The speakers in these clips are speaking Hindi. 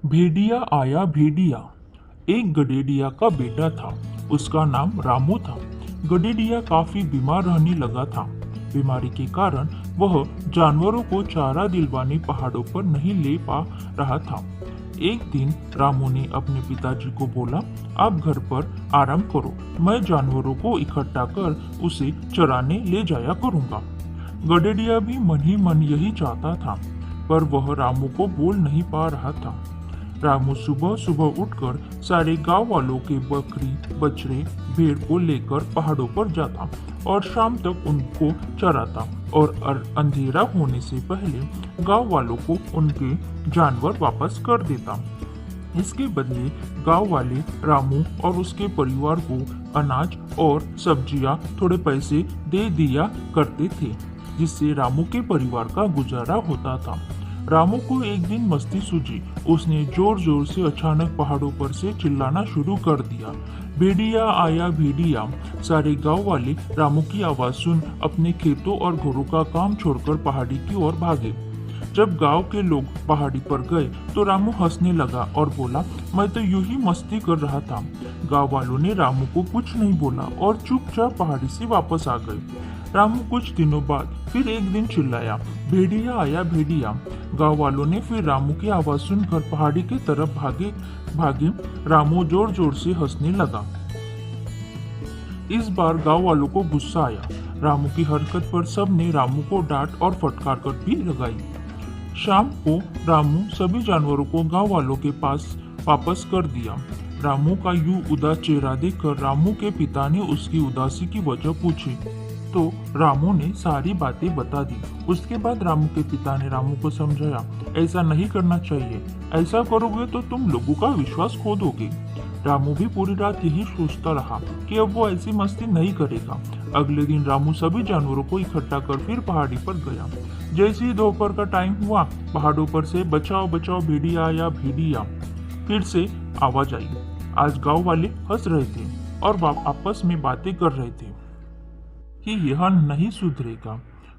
भेड़िया आया भेड़िया। एक गडेडिया का बेटा था। उसका नाम रामू था। गडेडिया काफी बीमार रहने लगा था। बीमारी के कारण वह जानवरों को चारा दिलवाने पहाड़ों पर नहीं ले पा रहा था। एक दिन रामू ने अपने पिताजी को बोला, आप घर पर आराम करो, मैं जानवरों को इकट्ठा कर उसे चराने ले जाया करूंगा। गडेडिया भी मन ही मन यही चाहता था, पर वह रामू को बोल नहीं पा रहा था। रामू सुबह सुबह उठकर सारे गांव वालों के बकरी बछड़े भेड़ को लेकर पहाड़ों पर जाता और शाम तक उनको चराता और अंधेरा होने से पहले गांव वालों को उनके जानवर वापस कर देता। इसके बदले गांव वाले रामू और उसके परिवार को अनाज और सब्जियां थोड़े पैसे दे दिया करते थे, जिससे रामू के परिवार का गुजारा होता था। रामू को एक दिन मस्ती सूझी। उसने जोर जोर से अचानक पहाड़ों पर से चिल्लाना शुरू कर दिया, भेड़िया आया भेड़िया। सारे गांव वाले रामू की आवाज सुन अपने खेतों और घरों का काम छोड़कर पहाड़ी की ओर भागे। जब गांव के लोग पहाड़ी पर गए तो रामू हंसने लगा और बोला, मैं तो यूं ही मस्ती कर रहा था। गांव वालों ने रामू को कुछ नहीं बोला और चुपचाप पहाड़ी से वापस आ गए। रामू कुछ दिनों बाद फिर एक दिन चिल्लाया, भेड़िया आया भेड़िया। गांव वालों ने फिर रामू की आवाज सुनकर पहाड़ी की तरफ भागे भागे। रामू जोर जोर से हंसने लगा। इस बार गांव वालों को गुस्सा आया। रामू की हरकत पर सबने रामू को डांट और फटकार कर भी लगाई। शाम को रामू सभी जानवरों को गांव वालों के पास वापस कर दिया। रामू का यूं उदास चेहरा देखकर रामू के पिता ने उसकी उदासी की वजह पूछी, तो रामू ने सारी बातें बता दी। उसके बाद रामू के पिता ने रामू को समझाया, ऐसा नहीं करना चाहिए, ऐसा करोगे तो तुम लोगों का विश्वास खो दोगे। रामू भी पूरी रात यही सोचता रहा कि अब वो ऐसी मस्ती नहीं करेगा। अगले दिन रामू सभी जानवरों को इकट्ठा कर फिर पहाड़ी पर गया। जैसे ही दोपहर का टाइम हुआ, पहाड़ों पर से बचाओ बचाओ भेड़िया या भेड़िया फिर से आवाज आई। आज गांव वाले हंस रहे थे और आपस में बातें कर रहे थे कि यह नहीं सुधरेगा।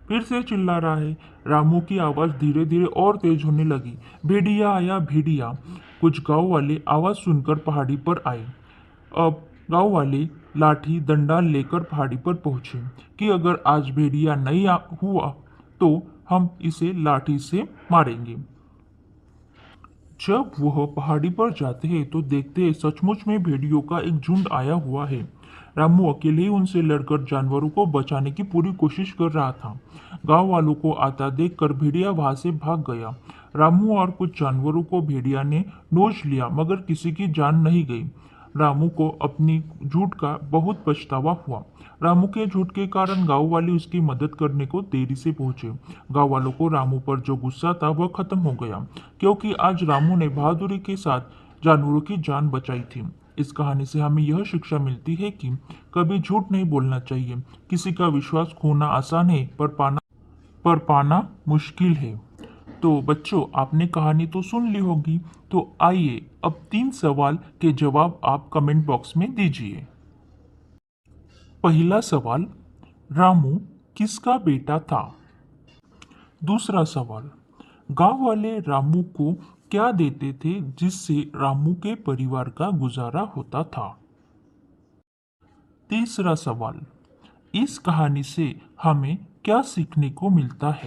फिर से चिल्ला रहा है। रामू की आवाज धीरे धीरे और तेज होने लगी, भेड़िया आया भेड़िया। कुछ गांव वाले आवाज सुनकर पहाड़ी पर आए। अब गांव वाले लाठी डंडा लेकर पहाड़ी पर पहुंचे कि अगर आज भेड़िया नहीं हुआ तो हम इसे लाठी से मारेंगे। जब वह पहाड़ी पर जाते हैं तो देखते हैं सचमुच में भेड़ियों का एक झुंड आया हुआ है। रामू अकेले ही उनसे लड़कर जानवरों को बचाने की पूरी कोशिश कर रहा था। गांव वालों को आता देखकर भेड़िया वहां से भाग गया। रामू और कुछ जानवरों को भेड़िया ने नोच लिया, मगर किसी की जान नहीं गई। रामू को अपनी झूठ का बहुत पछतावा हुआ। रामू के झूठ के कारण गांव वाले उसकी मदद करने को देरी से पहुंचे। गांव वालों को रामू पर जो गुस्सा था वह खत्म हो गया, क्योंकि आज रामू ने बहादुरी के साथ जानवरों की जान बचाई थी। इस कहानी से हमें यह शिक्षा मिलती है कि कभी झूठ नहीं बोलना चाहिए। किसी का विश्वास खोना आसान है, पर पाना मुश्किल है। तो बच्चों, आपने कहानी तो सुन ली होगी, तो आइए अब 3 सवाल के जवाब आप कमेंट बॉक्स में दीजिए। पहला सवाल, रामू किसका बेटा था? दूसरा सवाल, गांव वाले रामू को क्या देते थे जिससे रामू के परिवार का गुजारा होता था? तीसरा सवाल, इस कहानी से हमें क्या सीखने को मिलता है?